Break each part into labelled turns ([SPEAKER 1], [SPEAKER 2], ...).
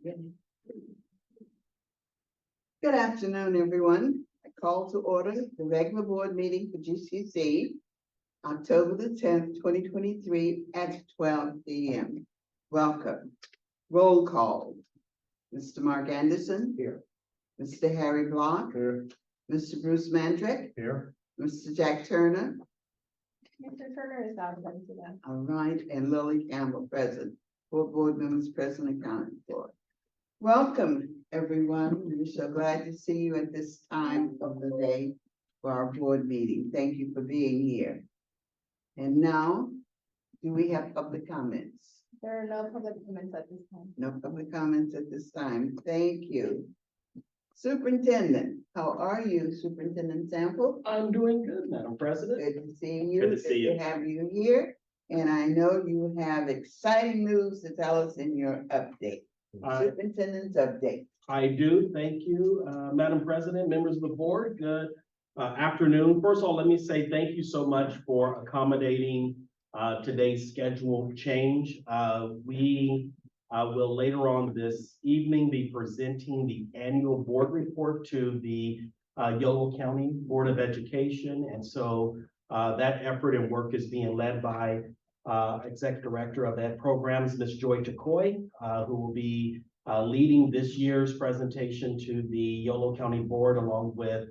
[SPEAKER 1] Good afternoon, everyone. I call to order the regular board meeting for GCC, October the 10th, 2023 at 12 p.m. Welcome. Roll call. Mr. Mark Anderson.
[SPEAKER 2] Here.
[SPEAKER 1] Mr. Harry Block.
[SPEAKER 2] Here.
[SPEAKER 1] Mr. Bruce Mandrick.
[SPEAKER 2] Here.
[SPEAKER 1] Mr. Jack Turner.
[SPEAKER 3] Mr. Turner is absent today.
[SPEAKER 1] All right, and Lily Campbell present. 4 board members present and accounted for. Welcome, everyone. We're so glad to see you at this time of the day for our board meeting. Thank you for being here. And now, do we have public comments?
[SPEAKER 3] There are no public comments at this time.
[SPEAKER 1] No public comments at this time. Thank you. Superintendent, how are you, Superintendent Sample?
[SPEAKER 2] I'm doing good, Madam President.
[SPEAKER 1] Good to see you.
[SPEAKER 2] Good to see you.
[SPEAKER 1] Good to have you here. And I know you have exciting news to tell us in your update. Superintendent's update.
[SPEAKER 2] I do. Thank you, Madam President, members of the board. Good afternoon. First of all, let me say thank you so much for accommodating today's schedule change. We will later on this evening be presenting the annual board report to the Yolo County Board of Education. And so that effort and work is being led by Executive Director of Ed Programs, Ms. Joy Takoy, who will be leading this year's presentation to the Yolo County Board along with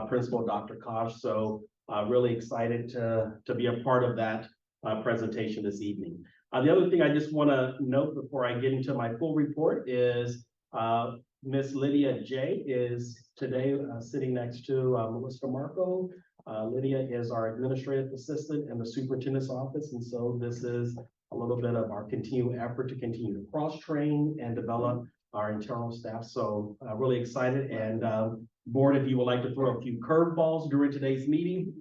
[SPEAKER 2] Principal Dr. Kosh. So really excited to be a part of that presentation this evening. The other thing I just want to note before I get into my full report is Miss Lydia J is today sitting next to Melissa Marco. Lydia is our administrative assistant in the superintendent's office. And so this is a little bit of our continued effort to continue to cross-train and develop our internal staff. So really excited. And board, if you would like to throw a few curveballs during today's meeting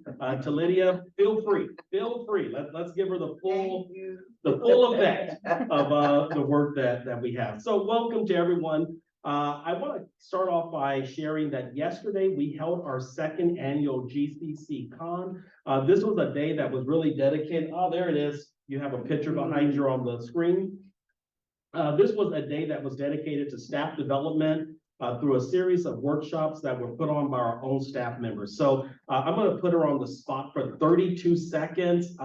[SPEAKER 2] to Lydia, feel free. Let's give her the full effect of the work that we have. So welcome to everyone. I want to start off by sharing that yesterday we held our second annual GCC Con. This was a day that was really dedicated. Oh, there it is. You have a picture behind you on the screen. This was a day that was dedicated to staff development through a series of workshops that were put on by our own staff members. So I'm going to put her on the spot for 32 seconds.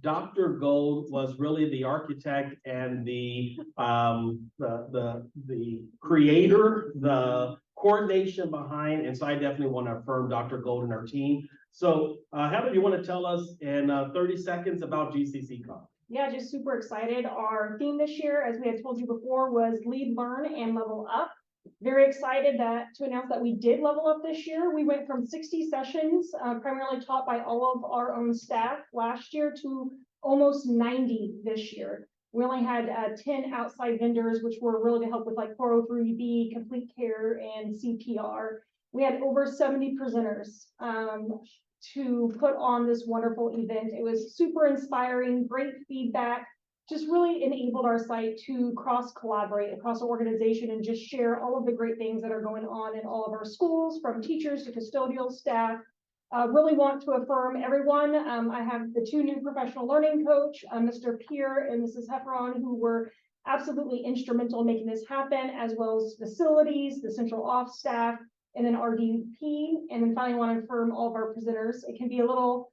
[SPEAKER 2] Dr. Gold was really the architect and the creator, the coordination behind, and so I definitely want to affirm Dr. Gold and her team. So Heather, do you want to tell us in 30 seconds about GCC Con?
[SPEAKER 3] Yeah, just super excited. Our theme this year, as we had told you before, was lead, learn, and level up. Very excited to announce that we did level up this year. We went from 60 sessions, primarily taught by all of our own staff last year, to almost 90 this year. We only had 10 outside vendors, which were really to help with like 403B, complete care, and CPR. We had over 70 presenters to put on this wonderful event. It was super inspiring, great feedback. Just really enabled our site to cross-collaborate across the organization and just share all of the great things that are going on in all of our schools, from teachers to custodial staff. Really want to affirm everyone. I have the 2 new professional learning coach, Mr. Pierre and Mrs. Hefferon, who were absolutely instrumental in making this happen, as well as facilities, the central off staff, and then RDP. And then finally want to affirm all of our presenters. It can be a little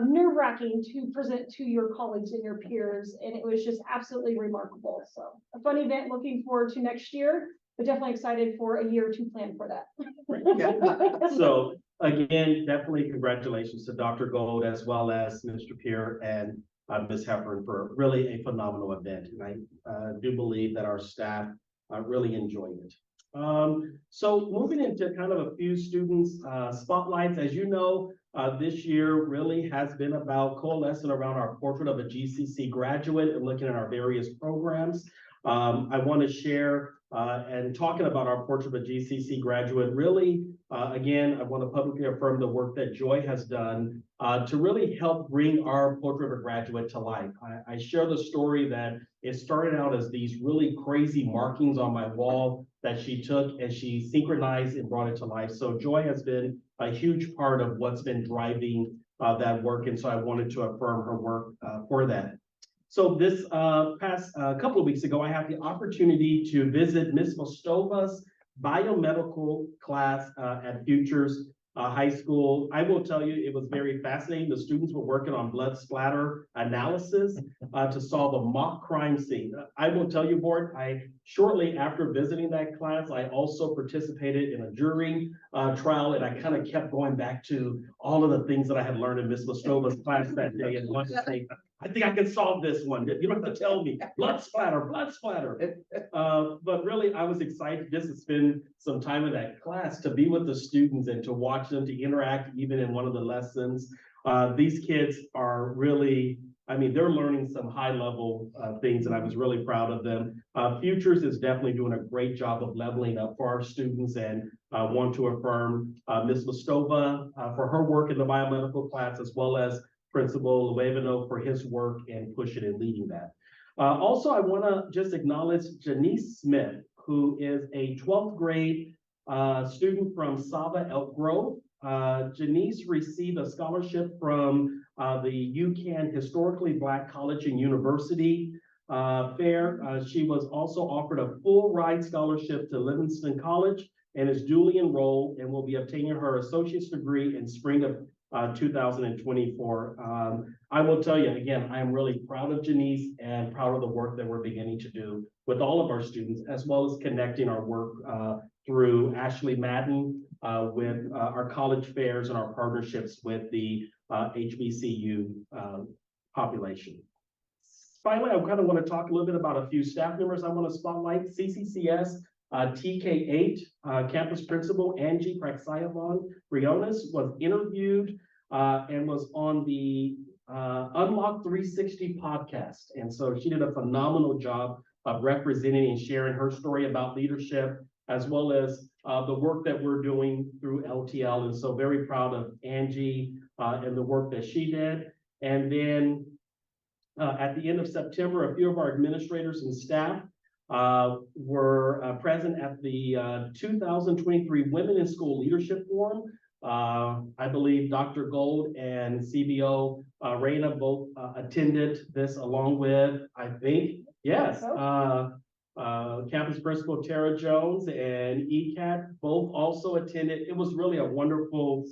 [SPEAKER 3] nerve-wracking to present to your colleagues and your peers, and it was just absolutely remarkable. So a fun event, looking forward to next year, but definitely excited for a year to plan for that.
[SPEAKER 2] So again, definitely congratulations to Dr. Gold as well as Mr. Pierre and Ms. Heffern for really a phenomenal event. And I do believe that our staff really enjoyed it. So moving into kind of a few students spotlights, as you know, this year really has been about coalescing around our portrait of a GCC graduate and looking at our various programs. I want to share and talking about our portrait of a GCC graduate, really, again, I want to publicly affirm the work that Joy has done to really help bring our portrait of a graduate to life. I share the story that it started out as these really crazy markings on my wall that she took and she synchronized and brought it to life. So Joy has been a huge part of what's been driving that work. And so I wanted to affirm her work for that. So this past couple of weeks ago, I had the opportunity to visit Miss Mostova's biomedical class at Futures High School. I will tell you, it was very fascinating. The students were working on blood splatter analysis to solve a mock crime scene. I will tell you, board, shortly after visiting that class, I also participated in a jury trial, and I kind of kept going back to all of the things that I had learned in Miss Mostova's class that day and wanted to say, I think I can solve this one. You don't have to tell me. Blood splatter, blood splatter. But really, I was excited just to spend some time in that class, to be with the students and to watch them, to interact even in one of the lessons. These kids are really, I mean, they're learning some high level things, and I was really proud of them. Futures is definitely doing a great job of leveling up for our students, and want to affirm Ms. Mostova for her work in the biomedical class, as well as Principal Luevano for his work and pushing and leading that. Also, I want to just acknowledge Janice Smith, who is a 12th grade student from Saba Elk Grove. Janice received a scholarship from the UCAN Historically Black College and University Fair. She was also offered a full ride scholarship to Livingston College and is duly enrolled and will be obtaining her associate's degree in spring of 2024. I will tell you again, I am really proud of Janice and proud of the work that we're beginning to do with all of our students, as well as connecting our work through Ashley Madden with our college fairs and our partnerships with the HBCU population. Finally, I kind of want to talk a little bit about a few staff members I want to spotlight. CCCS TK8 campus principal Angie Praxayavan Briones was interviewed and was on the Unlock 360 podcast. And so she did a phenomenal job of representing and sharing her story about leadership, as well as the work that we're doing through LTL. And so very proud of Angie and the work that she did. And then at the end of September, a few of our administrators and staff were present at the 2023 Women in School Leadership Forum. I believe Dr. Gold and CBO Raina both attended this, along with, I think, yes, campus principal Tara Jones and ECAT both also attended. It was really a wonderful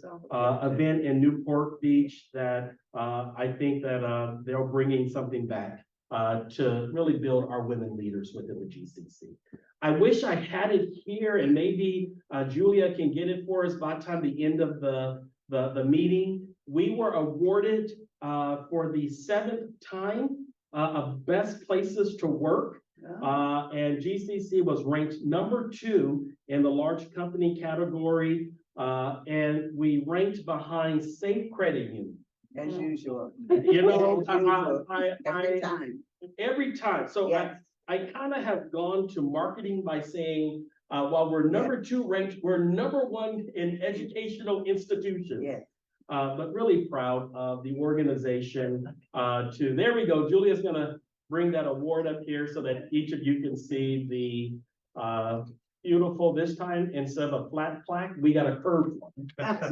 [SPEAKER 2] event in Newport Beach that I think that they're bringing something back to really build our women leaders within the GCC. I wish I had it here, and maybe Julia can get it for us by the time the end of the meeting. We were awarded for the 7th time of best places to work. And GCC was ranked #2 in the large company category, and we ranked behind Safe Credit Union.
[SPEAKER 1] As usual.
[SPEAKER 2] You know,
[SPEAKER 1] Every time.
[SPEAKER 2] So
[SPEAKER 1] Yes.
[SPEAKER 2] I kind of have gone to marketing by saying, while we're #2 ranked, we're #1 in educational institutions.
[SPEAKER 1] Yes.
[SPEAKER 2] But really proud of the organization. There we go. Julia's gonna bring that award up here so that each of you can see the beautiful, this time, instead of a flat plaque, we got a curved one.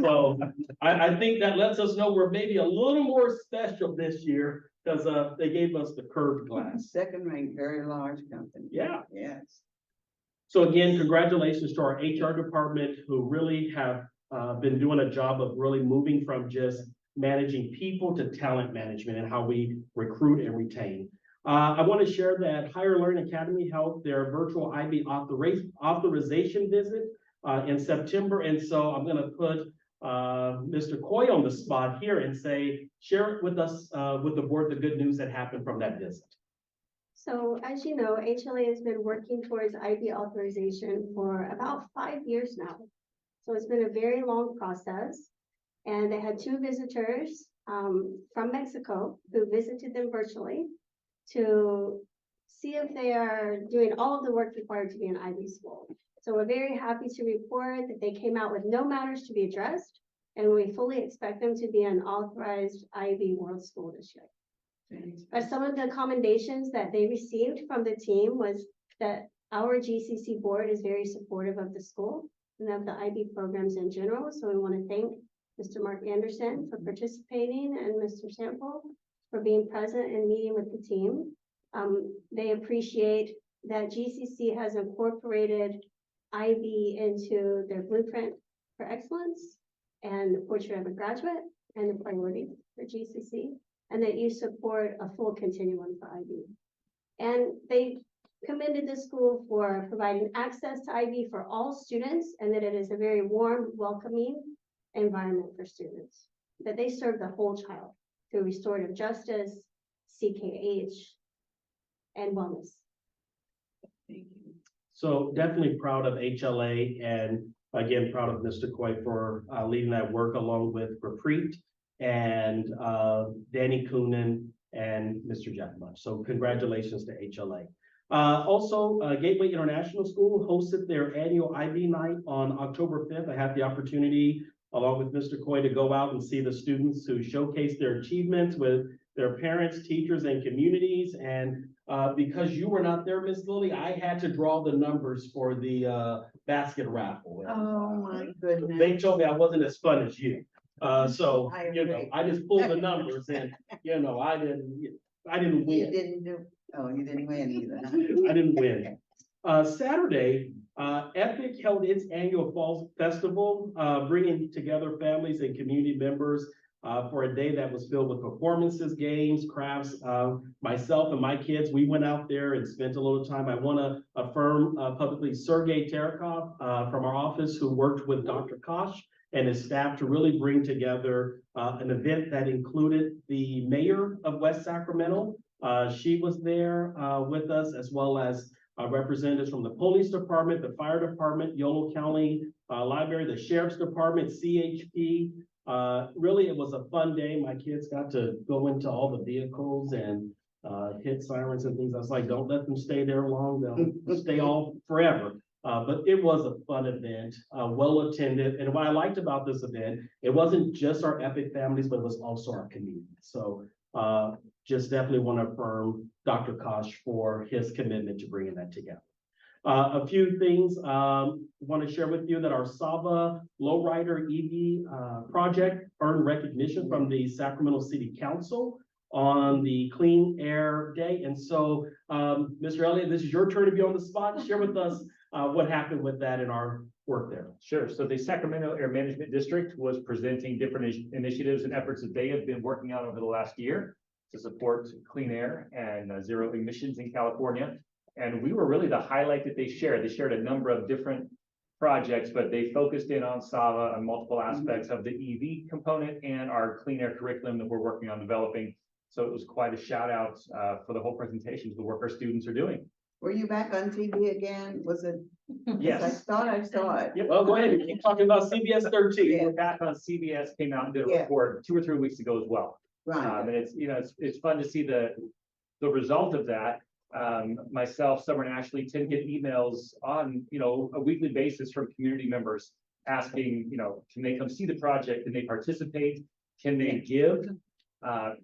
[SPEAKER 2] So I think that lets us know we're maybe a little more special this year, because they gave us the curved glass.
[SPEAKER 1] Second ranked, very large company.
[SPEAKER 2] Yeah.
[SPEAKER 1] Yes.
[SPEAKER 2] So again, congratulations to our HR department, who really have been doing a job of really moving from just managing people to talent management and how we recruit and retain. I want to share that Higher Learning Academy held their virtual IB authorization visit in September. And so I'm going to put Mr. Coy on the spot here and say, share it with us, with the board, the good news that happened from that visit.
[SPEAKER 4] So as you know, HLA has been working towards IB authorization for about 5 years now. So it's been a very long process. And they had 2 visitors from Mexico who visited them virtually to see if they are doing all of the work required to be an IB school. So we're very happy to report that they came out with no matters to be addressed, and we fully expect them to be an authorized IB World School this year. But some of the commendations that they received from the team was that our GCC board is very supportive of the school and of the IB programs in general. So we want to thank Mr. Mark Anderson for participating and Mr. Sample for being present and meeting with the team. They appreciate that GCC has incorporated IB into their blueprint for excellence and the portrait of a graduate and the priority for GCC, and that you support a full continuum for IB. And they commended the school for providing access to IB for all students, and that it is a very warm, welcoming environment for students, that they serve the whole child through restorative justice, CKH, and wellness.
[SPEAKER 1] Thank you.
[SPEAKER 2] So definitely proud of HLA and again, proud of Mr. Coy for leading that work along with Repreet and Danny Coonan and Mr. Jack Munch. So congratulations to HLA. Also, Gateway International School hosted their annual IB night on October 5th. I had the opportunity, along with Mr. Coy, to go out and see the students who showcased their achievements with their parents, teachers, and communities. And because you were not there, Miss Lily, I had to draw the numbers for the basket raffle.
[SPEAKER 1] Oh, my goodness.
[SPEAKER 2] They told me I wasn't as fun as you. So,
[SPEAKER 1] I
[SPEAKER 2] you know,
[SPEAKER 1] agree.
[SPEAKER 2] I just pulled the numbers and, you know, I didn't
[SPEAKER 1] You
[SPEAKER 2] win.
[SPEAKER 1] didn't do, oh, you didn't win either.
[SPEAKER 2] I didn't win. Saturday, Epic held its annual Fall Festival, bringing together families and community members for a day that was filled with performances, games, crafts. Myself and my kids, we went out there and spent a little time. I want to affirm publicly Sergey Terekov from our office, who worked with Dr. Kosh and his staff to really bring together an event that included the mayor of West Sacramento. She was there with us, as well as representatives from the police department, the fire department, Yolo County Library, the sheriff's department, CHP. Really, it was a fun day. My kids got to go into all the vehicles and hit sirens and things. I was like, don't let them stay there long. They'll stay all forever. But it was a fun event, well attended. And what I liked about this event, it wasn't just our Epic families, but it was also our community. So just definitely want to affirm Dr. Kosh for his commitment to bringing that together. A few things want to share with you that our Sava Lowrider EV project earned recognition from the Sacramento City Council on the Clean Air Day. And so, Mr. Elliott, this is your turn to be on the spot. Share with us what happened with that in our work there.
[SPEAKER 5] Sure. So the Sacramento Air Management District was presenting different initiatives and efforts that they have been working on over the last year to support clean air and zero emissions in California. And we were really the highlight that they shared. They shared a number of different projects, but they focused in on Sava on multiple aspects of the EV component and our clean air curriculum that we're working on developing. So it was quite a shout out for the whole presentation to the work our students are doing.
[SPEAKER 1] Were you back on TV again? Was it?
[SPEAKER 5] Yes.
[SPEAKER 1] I thought I saw it.
[SPEAKER 5] Yep.
[SPEAKER 2] Well, go ahead. Keep talking about CBS 13.
[SPEAKER 5] We're back on CBS, came out and did a
[SPEAKER 1] Yeah.
[SPEAKER 5] report 2 or 3 weeks ago as well.
[SPEAKER 1] Right.
[SPEAKER 5] And it's, you know, it's fun to see the result of that. Myself, Summer, and Ashley tend to get emails on, you know, a weekly basis from community members asking, you know, can they come see the project? Can they participate? Can they give?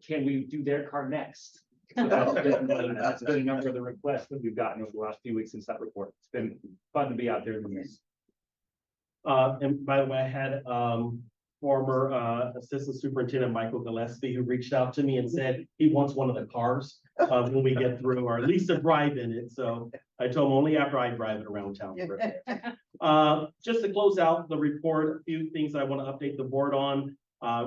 [SPEAKER 5] Can we do their car next? So that's been a number of the requests that we've gotten over the last few weeks since that report. It's been fun to be out there in the mix.
[SPEAKER 2] And by the way, I had former Assistant Superintendent Michael Gillespie, who reached out to me and said he wants one of the cars when we get through, or at least a drive in it. So I told him only after I drive it around town. Just to close out the report, a few things I want to update the board on.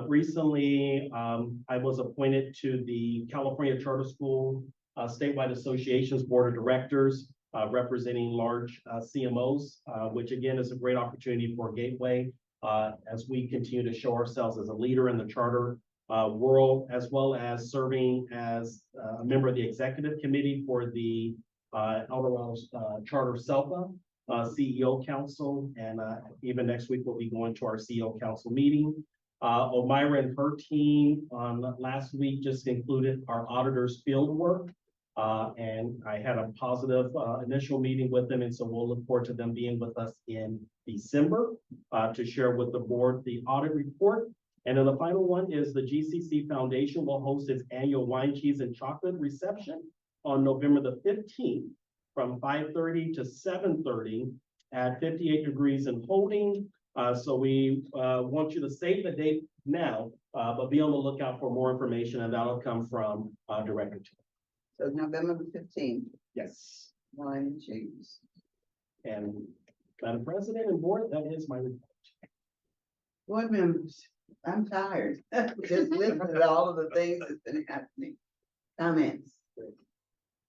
[SPEAKER 2] Recently, I was appointed to the California Charter School Statewide Association's Board of Directors, representing large CMOs, which again is a great opportunity for Gateway as we continue to show ourselves as a leader in the charter world, as well as serving as a member of the executive committee for the El Dorado Charter SELPA CEO Council. And even next week, we'll be going to our CEO Council meeting. Omira and her team last week just included our auditors field work. And I had a positive initial meeting with them. And so we'll look forward to them being with us in December to share with the board the audit report. And then the final one is the GCC Foundation will host its annual wine, cheese, and chocolate reception on November the 15th from 5:30 to 7:30 at 58 Degrees in Holding. So we want you to save the date now, but be on the lookout for more information, and that'll come from Director Tim.
[SPEAKER 1] So November the 15th,
[SPEAKER 2] Yes.
[SPEAKER 1] wine and cheese.
[SPEAKER 2] And Madam President and Board, that is my report.
[SPEAKER 1] Board members, I'm tired. Just listening to all of the things that's been happening. Comments.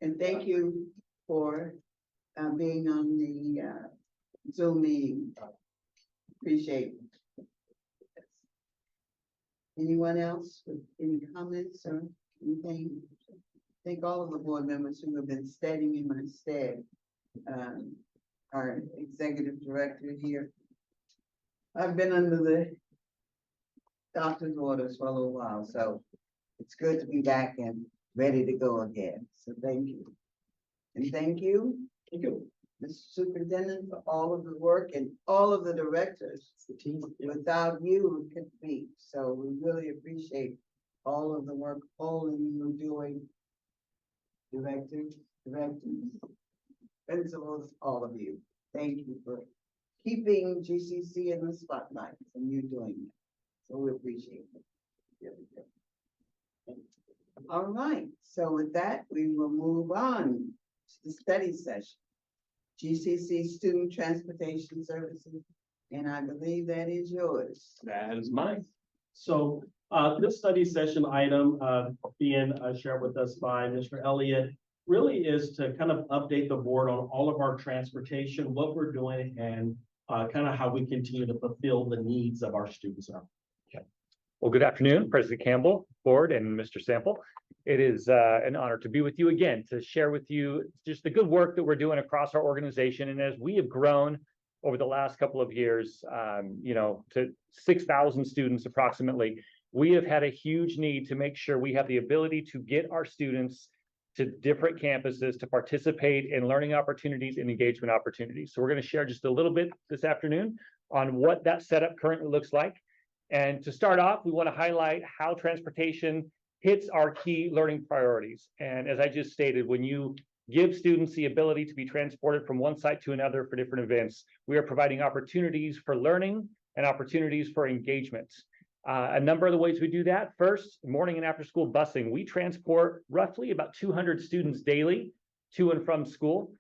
[SPEAKER 1] And thank you for being on the Zoom meeting. Appreciate it. Anyone else with any comments or anything? Thank all of the board members who have been standing in my stead. Our executive director here. I've been under the doctor's orders for a little while, so it's good to be back and ready to go again. So thank you. And thank you, Mr. Superintendent, for all of the work and all of the directors.
[SPEAKER 2] The team.
[SPEAKER 1] Without you, it couldn't be. So we really appreciate all of the work all of you are doing. Directors, principals, all of you. Thank you for keeping GCC in the spotlight and you doing that. So we appreciate it. All right, so with that, we will move on to the study session. GCC Student Transportation Services, and I believe that is yours.
[SPEAKER 2] That is mine. So this study session item being shared with us by Mr. Elliott really is to kind of update the board on all of our transportation, what we're doing, and kind of how we continue to fulfill the needs of our students.
[SPEAKER 5] Well, good afternoon, President Campbell, Board, and Mr. Sample. It is an honor to be with you again to share with you just the good work that we're doing across our organization. And as we have grown over the last couple of years, to 6,000 students approximately, we have had a huge need to make sure we have the ability to get our students to different campuses to participate in learning opportunities and engagement opportunities. So we're going to share just a little bit this afternoon on what that setup currently looks like. And to start off, we want to highlight how transportation hits our key learning priorities. And as I just stated, when you give students the ability to be transported from one site to another for different events, we are providing opportunities for learning and opportunities for engagement. A number of the ways we do that: first, morning and after school busing. We transport roughly about 200 students daily to and from school.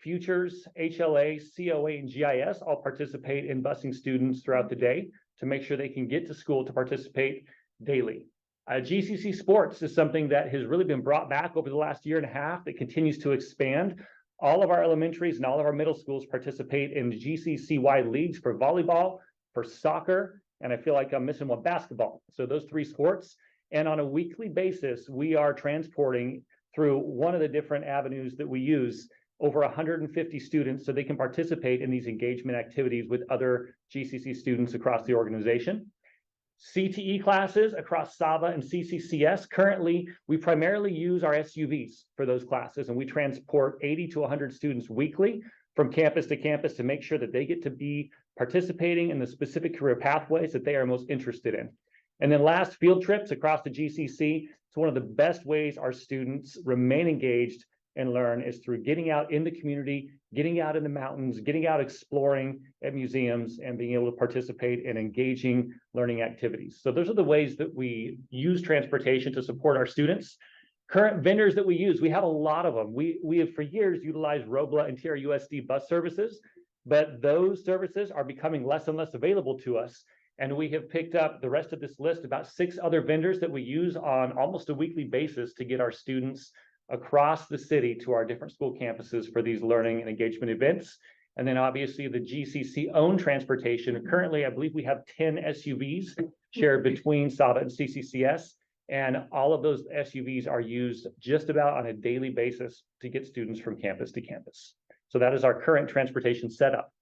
[SPEAKER 5] Futures, HLA, COA, and GIS all participate in busing students throughout the day to make sure they can get to school to participate daily. GCC Sports is something that has really been brought back over the last year and a half that continues to expand. All of our elementaries and all of our middle schools participate in GCC-wide leagues for volleyball, for soccer, and I feel like I'm missing one, basketball. So those three sports. And on a weekly basis, we are transporting through one of the different avenues that we use over 150 students so they can participate in these engagement activities with other GCC students across the organization. CTE classes across SAVA and CCCS. Currently, we primarily use our SUVs for those classes, and we transport 80 to 100 students weekly from campus to campus to make sure that they get to be participating in the specific career pathways that they are most interested in. And then last, field trips across the GCC. It's one of the best ways our students remain engaged and learn is through getting out in the community, getting out in the mountains, getting out exploring at museums, and being able to participate in engaging learning activities. So those are the ways that we use transportation to support our students. Current vendors that we use, we have a lot of them. We have for years utilized Robla and TRUSD bus services, but those services are becoming less and less available to us. And we have picked up the rest of this list, about 6 other vendors that we use on almost a weekly basis to get our students across the city to our different school campuses for these learning and engagement events. And then obviously the GCC owned transportation. Currently, I believe we have 10 SUVs shared between SAVA and CCCS. And all of those SUVs are used just about on a daily basis to get students from campus to campus. So that is our current transportation setup.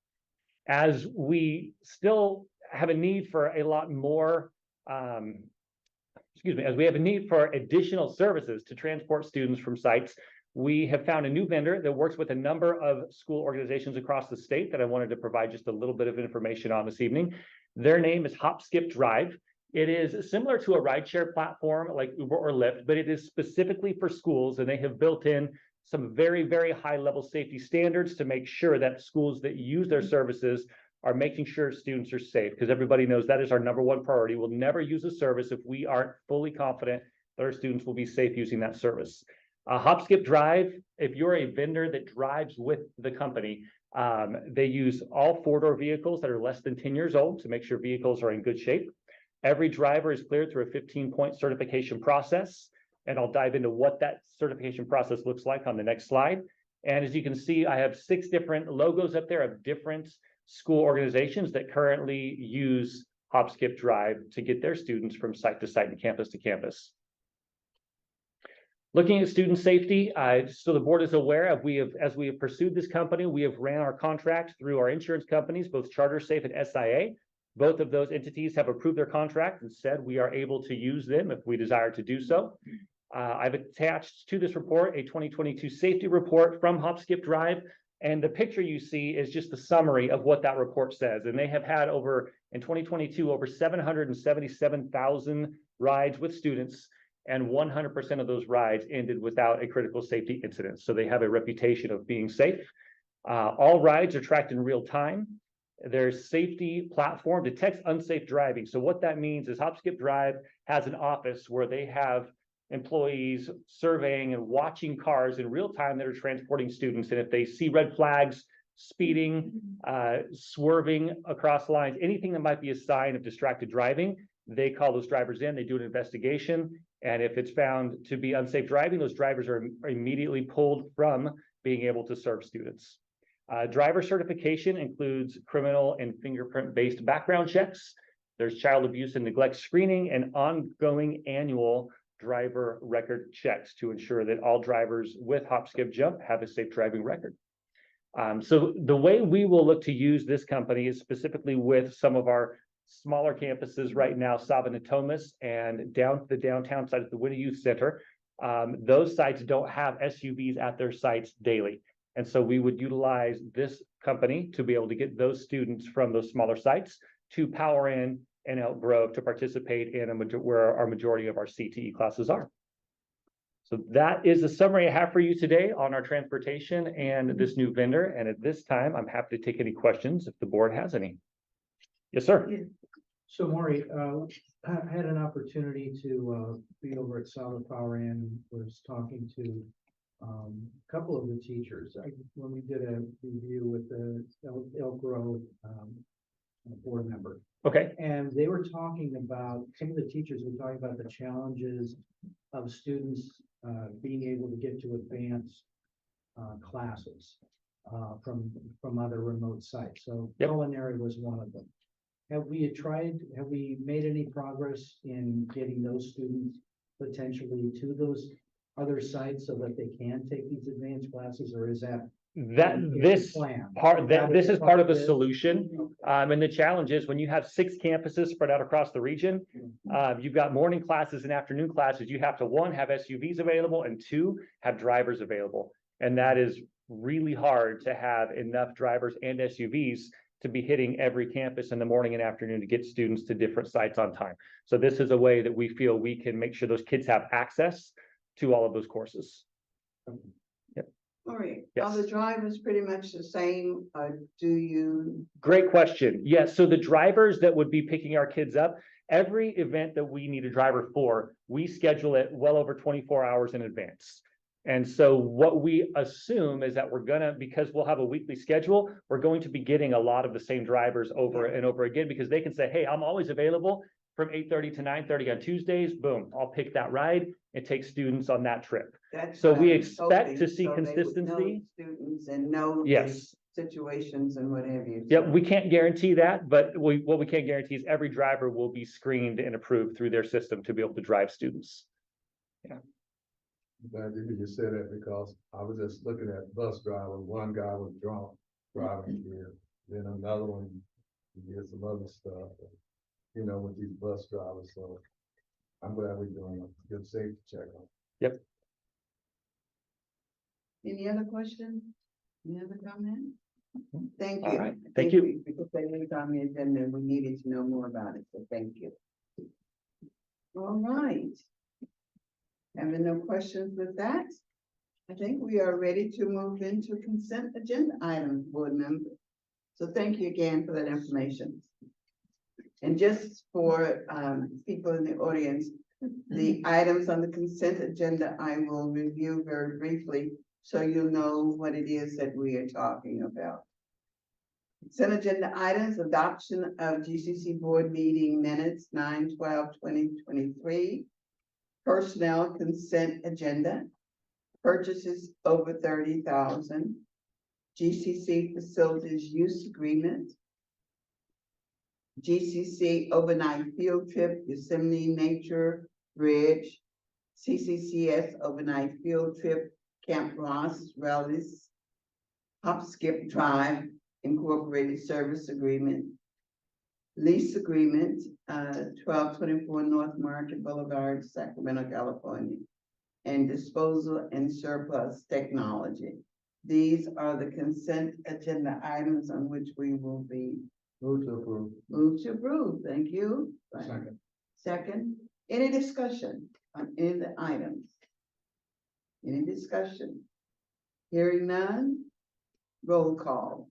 [SPEAKER 5] As we still have a need for a lot more, as we have a need for additional services to transport students from sites, we have found a new vendor that works with a number of school organizations across the state that I wanted to provide just a little bit of information on this evening. Their name is Hop Skip Drive. It is similar to a rideshare platform like Uber or Lyft, but it is specifically for schools, and they have built in some very, very high level safety standards to make sure that schools that use their services are making sure students are safe, because everybody knows that is our number one priority. We'll never use a service if we aren't fully confident that our students will be safe using that service. Hop, skip, drive, if you're a vendor that drives with the company, they use all four-door vehicles that are less than 10 years old to make sure vehicles are in good shape. Every driver is cleared through a 15-point certification process, and I'll dive into what that certification process looks like on the next slide. And as you can see, I have 6 different logos up there of different school organizations that currently use Hop, Skip, Drive to get their students from site to site and campus to campus. Looking at student safety, so the board is aware of, as we have pursued this company, we have ran our contract through our insurance companies, both Charter Safe and SIA. Both of those entities have approved their contract and said we are able to use them if we desire to do so. I've attached to this report a 2022 safety report from Hop, Skip, Drive, and the picture you see is just the summary of what that report says. And they have had in 2022, over 777,000 rides with students, and 100% of those rides ended without a critical safety incident. So they have a reputation of being safe. All rides are tracked in real time. Their safety platform detects unsafe driving. So what that means is Hop, Skip, Drive has an office where they have employees surveying and watching cars in real time that are transporting students. And if they see red flags, speeding, swerving across lines, anything that might be a sign of distracted driving, they call those drivers in, they do an investigation. And if it's found to be unsafe driving, those drivers are immediately pulled from being able to serve students. Driver certification includes criminal and fingerprint-based background checks. There's child abuse and neglect screening and ongoing annual driver record checks to ensure that all drivers with Hop, Skip, Jump have a safe driving record. So the way we will look to use this company is specifically with some of our smaller campuses right now, Sabanatomas and down to the downtown side of the Winnie Youth Center. Those sites don't have SUVs at their sites daily. And so we would utilize this company to be able to get those students from those smaller sites to Power In and Elk Grove to participate in where our majority of our CTE classes are. So that is the summary I have for you today on our transportation and this new vendor. And at this time, I'm happy to take any questions if the board has any. Yes, sir.
[SPEAKER 6] So Maury, I had an opportunity to be over at Solid Power and was talking to a couple of the teachers. When we did a review with the Elk Grove board member.
[SPEAKER 5] Okay.
[SPEAKER 6] And they were talking about, some of the teachers were talking about the challenges of students being able to get to advanced classes from other remote sites. So
[SPEAKER 5] Yep.
[SPEAKER 6] Culinary was one of them. Have we made any progress in getting those students potentially to those other sites so that they can take these advanced classes, or is that?
[SPEAKER 5] This is part of the solution. And the challenge is when you have 6 campuses spread out across the region, you've got morning classes and afternoon classes. You have to, 1, have SUVs available, and 2, have drivers available. And that is really hard to have enough drivers and SUVs to be hitting every campus in the morning and afternoon to get students to different sites on time. So this is a way that we feel we can make sure those kids have access to all of those courses. Yep.
[SPEAKER 1] All right,
[SPEAKER 5] Yes.
[SPEAKER 1] are the drivers pretty much the same? Do you?
[SPEAKER 5] Great question. Yes, so the drivers that would be picking our kids up, every event that we need a driver for, we schedule it well over 24 hours in advance. And so what we assume is that because we'll have a weekly schedule, we're going to be getting a lot of the same drivers over and over again, because they can say, hey, I'm always available from 8:30 to 9:30 on Tuesdays. Boom, I'll pick that ride and take students on that trip.
[SPEAKER 1] So
[SPEAKER 5] we expect to see consistency.
[SPEAKER 1] Students and know.
[SPEAKER 5] Yes.
[SPEAKER 1] Situations and whatever.
[SPEAKER 5] Yep, we can't guarantee that, but what we can guarantee is every driver will be screened and approved through their system to be able to drive students. Yeah.
[SPEAKER 7] I'm glad you just said that, because I was just looking at bus drivers. One guy was drunk driving here, then another one did some other stuff, with these bus drivers. So I'm glad we're doing a good safety check on.
[SPEAKER 5] Yep.
[SPEAKER 1] Any other questions? Any other comment? Thank you.
[SPEAKER 5] All right. Thank you.
[SPEAKER 1] Because they was on the agenda and we needed to know more about it, so thank you. All right. Having no questions with that, I think we are ready to move into consent agenda items, board members. So thank you again for that information. And just for people in the audience, the items on the consent agenda, I will review very briefly so you'll know what it is that we are talking about. Consent agenda items, adoption of GCC board meeting minutes 9/12/2023. Personnel consent agenda, purchases over 30,000. GCC facilities use agreement. GCC overnight field trip, Yosemite Nature Bridge. CCCS overnight field trip, Camp Ross, Rallies. Hop Skip Drive Incorporated Service Agreement. Lease agreement, 1224 North Market Boulevard, Sacramento, California. And disposal and surplus technology. These are the consent agenda items on which we will be
[SPEAKER 7] Move to approve.
[SPEAKER 1] moved to approve. Thank you.
[SPEAKER 7] Second.
[SPEAKER 1] Second, any discussion on any of the items? Any discussion? Hearing none, roll call.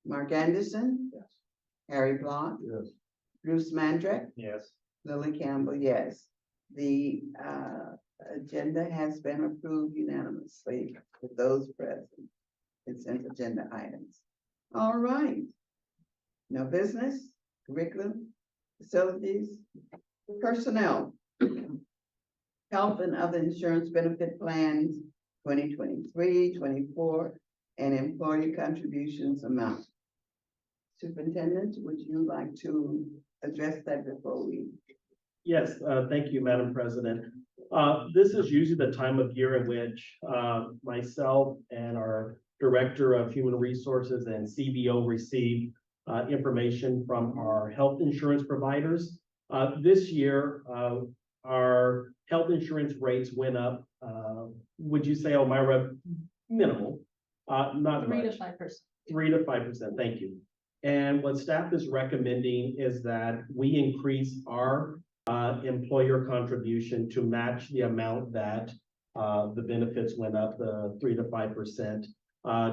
[SPEAKER 1] Mark Anderson,
[SPEAKER 5] Yes.
[SPEAKER 1] Harry Block,
[SPEAKER 7] Yes.
[SPEAKER 1] Bruce Mandrake,
[SPEAKER 5] Yes.
[SPEAKER 1] Lily Campbell, yes. The agenda has been approved unanimously with those present. Consent agenda items. All right. No business, curriculum, facilities, personnel. Health and other insurance benefit plans, 2023, 24, and employee contributions amount. Superintendent, would you like to address that before we?
[SPEAKER 2] Yes, thank you, Madam President. This is usually the time of year in which myself and our Director of Human Resources and CBO receive information from our health insurance providers. This year, our health insurance rates went up. Would you say, Elmira, minimal? Not
[SPEAKER 8] 3 to
[SPEAKER 2] much.
[SPEAKER 8] 5%.
[SPEAKER 2] 3 to 5%, thank you. And what staff is recommending is that we increase our employer contribution to match the amount that the benefits went up, the 3 to 5%,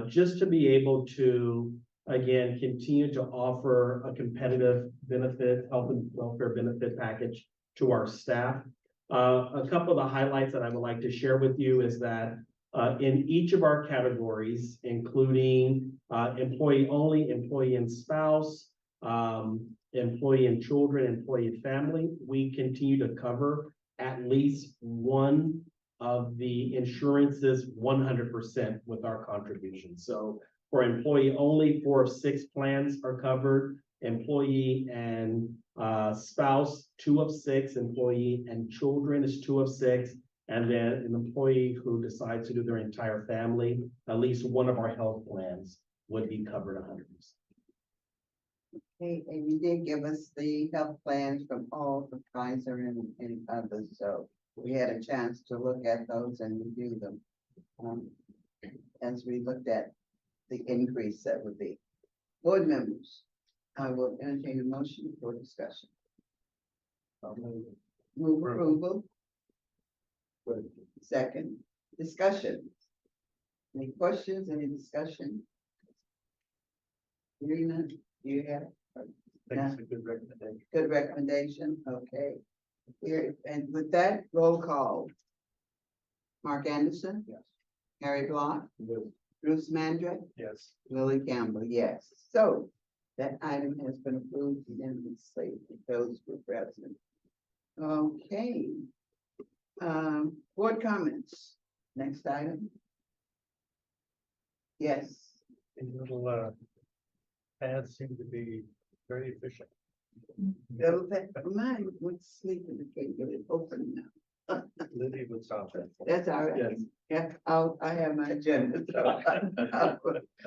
[SPEAKER 2] just to be able to, again, continue to offer a competitive benefit, health and welfare benefit package to our staff. A couple of the highlights that I would like to share with you is that in each of our categories, including employee only, employee and spouse, employee and children, employee and family, we continue to cover at least one of the insurances 100% with our contribution. So for employee only, 4 of 6 plans are covered. Employee and spouse, 2 of 6. Employee and children is 2 of 6. And then an employee who decides to do their entire family, at least one of our health plans would be covered 100%.
[SPEAKER 1] Okay, and you did give us the health plans from all the Kaiser and others, so we had a chance to look at those and review them. As we looked at the increase that would be. Board members, I will entertain a motion for discussion. Move approval. Second, discussion. Any questions, any discussion? Hearing none, do you have?
[SPEAKER 5] Thanks, a good recommendation.
[SPEAKER 1] Good recommendation, okay. Here, and with that, roll call. Mark Anderson?
[SPEAKER 5] Yes.
[SPEAKER 1] Harry Block?
[SPEAKER 5] Yes.
[SPEAKER 1] Bruce Mandrake?
[SPEAKER 5] Yes.
[SPEAKER 1] Lily Campbell, yes. So that item has been approved unanimously. Those were present. Okay. Board comments. Next item. Yes.
[SPEAKER 5] These little ads seem to be very efficient.
[SPEAKER 1] Little bit, mine went to sleep and I can't get it open now.
[SPEAKER 5] Libby would solve that.
[SPEAKER 1] That's all right.
[SPEAKER 2] Yes.
[SPEAKER 1] Yeah, I have my agenda.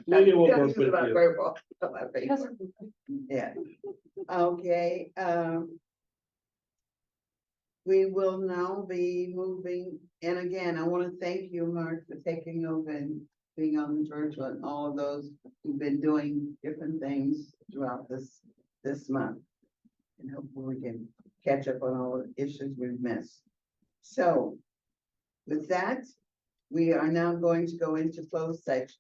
[SPEAKER 2] Lydia will work
[SPEAKER 1] This is
[SPEAKER 2] with
[SPEAKER 1] my
[SPEAKER 2] you.
[SPEAKER 1] paper, my paper. Yeah, okay, we will now be moving, and again, I want to thank you, Mark, for taking over and being on the virtual and all of those who've been doing different things throughout this month. And hopefully we can catch up on all the issues we've missed. So, with that, we are now going to go into closed section.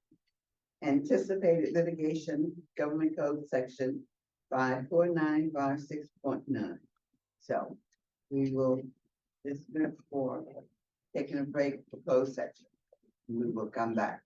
[SPEAKER 1] anticipated litigation, government code section 54956.9. So we will dismiss for taking a break for closed section. We will come back.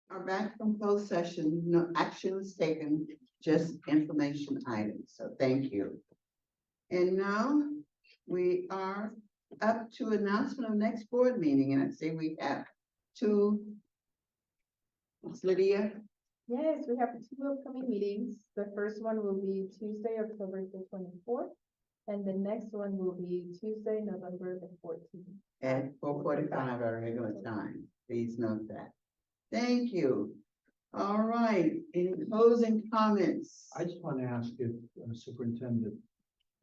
[SPEAKER 1] are back from closed session. No action was taken, just information items. So thank you. And now we are up to announcement of next board meeting, and I see we have two. Ms. Lydia,
[SPEAKER 8] Yes, we have two upcoming meetings. The first one will be Tuesday, October the 24th, and the next one will be Tuesday, November the 14th.
[SPEAKER 1] at 4:45 our regular time. Please note that. Thank you. All right, any closing comments?
[SPEAKER 6] I just want to ask if superintendent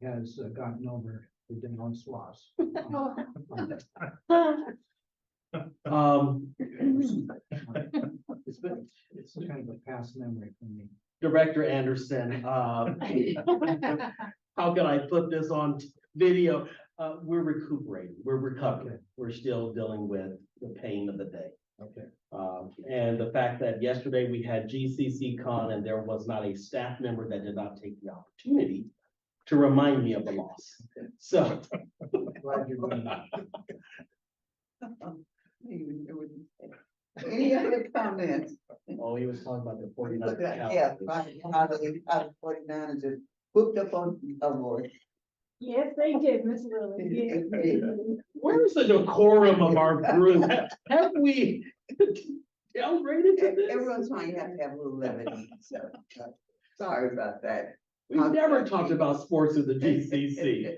[SPEAKER 6] has gotten over the Dallas loss. It's kind of a past memory for me.
[SPEAKER 2] Director Anderson, how can I put this on video? We're recuperating, we're recovering, we're still dealing with the pain of the day.
[SPEAKER 6] Okay.
[SPEAKER 2] And the fact that yesterday we had GCC Con and there was not a staff member that did not take the opportunity to remind me of the loss. So.
[SPEAKER 6] Glad you're doing that.
[SPEAKER 1] Any other comments?
[SPEAKER 2] Oh, he was talking about the 49.
[SPEAKER 1] Look at that, yeah, right, how the 49ers just booked up on a board.
[SPEAKER 3] Yes, they did, Miss Lily. Yes.
[SPEAKER 2] Where's the decorum of our group? Have we downgraded to this?
[SPEAKER 1] Everyone's trying to have a little levity, so, sorry about that.
[SPEAKER 2] We've never talked about sports with the GCC.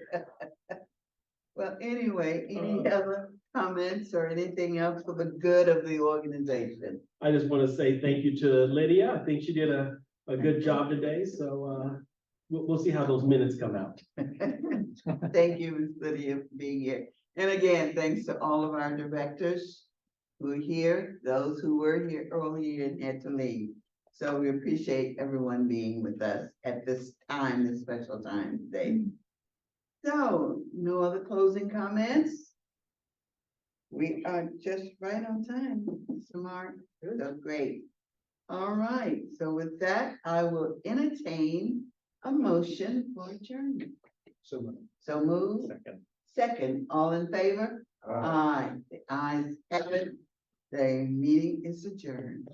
[SPEAKER 1] Well, anyway, any other comments or anything else for the good of the organization?
[SPEAKER 2] I just want to say thank you to Lydia. I think she did a good job today, so we'll see how those minutes come out.
[SPEAKER 1] Thank you, Ms. Lydia, for being here. And again, thanks to all of our directors who are here, those who were here earlier and had to leave. So we appreciate everyone being with us at this time, this special time today. So, no other closing comments? We are just right on time, Mr. Mark. So great. All right, so with that, I will entertain a motion for adjournment. So move.
[SPEAKER 2] Second.
[SPEAKER 1] Second, all in favor? Aye. The ayes have it. The meeting is adjourned.